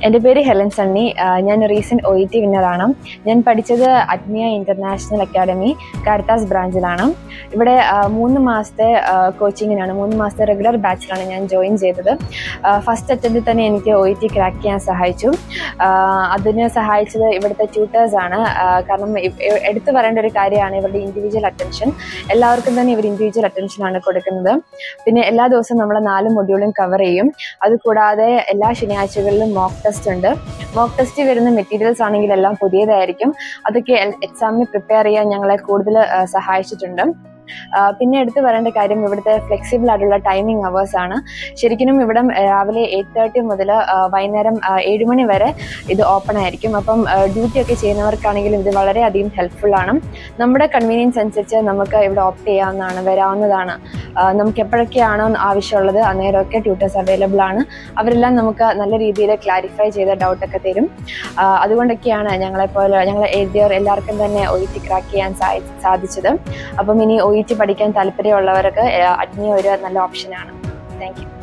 എൻ്റെ പേര് ഹെലൻ സണ്ണി. ഞാൻ റീസെൻറ്റ് OET വിന്നറാണ്. ഞാൻ പഠിച്ചത് അഗ്നിയ ഇൻ്റർനാഷണൽ അക്കാഡമി കാരിത്താസ് ബ്രാഞ്ചിലാണ്. ഇവിടെ 3 മാസത്തെ കോച്ചിങ്ങിനാണ്, 3 മാസത്തെ റെഗുലർ ബാച്ചിലാണ് ഞാൻ ജോയിൻ ചെയ്തത്. ഫസ്റ്റ് അറ്റംപ്റ്റിൽ തന്നെ എനിക്ക് OET ക്രാക്ക് ചെയ്യാൻ സഹായിച്ചു. അതിന് സഹായിച്ചത് ഇവിടുത്തെ ട്യൂട്ടേഴ്സാണ്. കാരണം എടുത്തു പറയേണ്ട ഒരു കാര്യമാണ് ഇവരുടെ ഇൻഡിവിജ്വൽ അറ്റൻഷൻ. എല്ലാവർക്കും തന്നെ ഇവർ ഇൻഡിവിജ്വൽ അറ്റൻഷനാണ് കൊടുക്കുന്നത്. പിന്നെ എല്ലാ ദിവസവും നമ്മൾ 4 മൊഡ്യൂളും കവർ ചെയ്യും. അതുകൂടാതെ എല്ലാ ശനിയാഴ്ചകളിലും മോക്ക് ടെസ്റ്റ് ഉണ്ട്. മോക്ക് ടെസ്റ്റ് വരുന്ന മെറ്റീരിയൽസ് ആണെങ്കിൽ എല്ലാം പുതിയതായിരിക്കും. അതൊക്കെ എക്സാമിന് പ്രിപ്പയർ ചെയ്യാൻ ഞങ്ങളെ കൂടുതൽ സഹായിച്ചിട്ടുണ്ട്. പിന്നെ എടുത്തു പറയേണ്ട കാര്യം ഇവിടുത്തെ ഫ്ലെക്സിബിൾ ആയിട്ടുള്ള ടൈമിംഗ് അവേഴ്സ് ആണ്. ശരിക്കും ഇവിടെ രാവിലെ 8:30 മുതൽ വൈകുന്നേരം 7 മണി വരെ ഇത് ഓപ്പൺ ആയിരിക്കും. അപ്പം ഡ്യൂട്ടി ഒക്കെ ചെയ്യുന്നവർക്കാണെങ്കിലും ഇത് വളരെയധികം ഹെൽപ്ഫുൾ ആണ്. നമ്മുടെ കൺവീനിയൻസ് അനുസരിച്ച് നമുക്ക് ഇവിടെ ഓപ്റ്റ് ചെയ്യാവുന്നതാണ്, വരാവുന്നതാണ്. നമുക്ക് എപ്പോഴൊക്കെയാണോ ആവശ്യമുള്ളത് അന്നേരമൊക്കെ ട്യൂട്ടേഴ്സ് അവൈലബിൾ ആണ്. അവരെല്ലാം നമുക്ക് നല്ല രീതിയിൽ ക്ലാരിഫൈ ചെയ്ത ഡൗട്ടൊക്കെ തരും. അതുകൊണ്ടൊക്കെയാണ് ഞങ്ങൾ എഴുതിയവർ എല്ലാവർക്കും തന്നെ OET ക്രാക്ക് ചെയ്യാൻ സാധിച്ചത്. അപ്പം ഇനി OET പഠിക്കാൻ താല്പര്യമുള്ളവർക്ക് അഗ്നിയ ഒരു നല്ല ഓപ്ഷനാണ്. Thank you.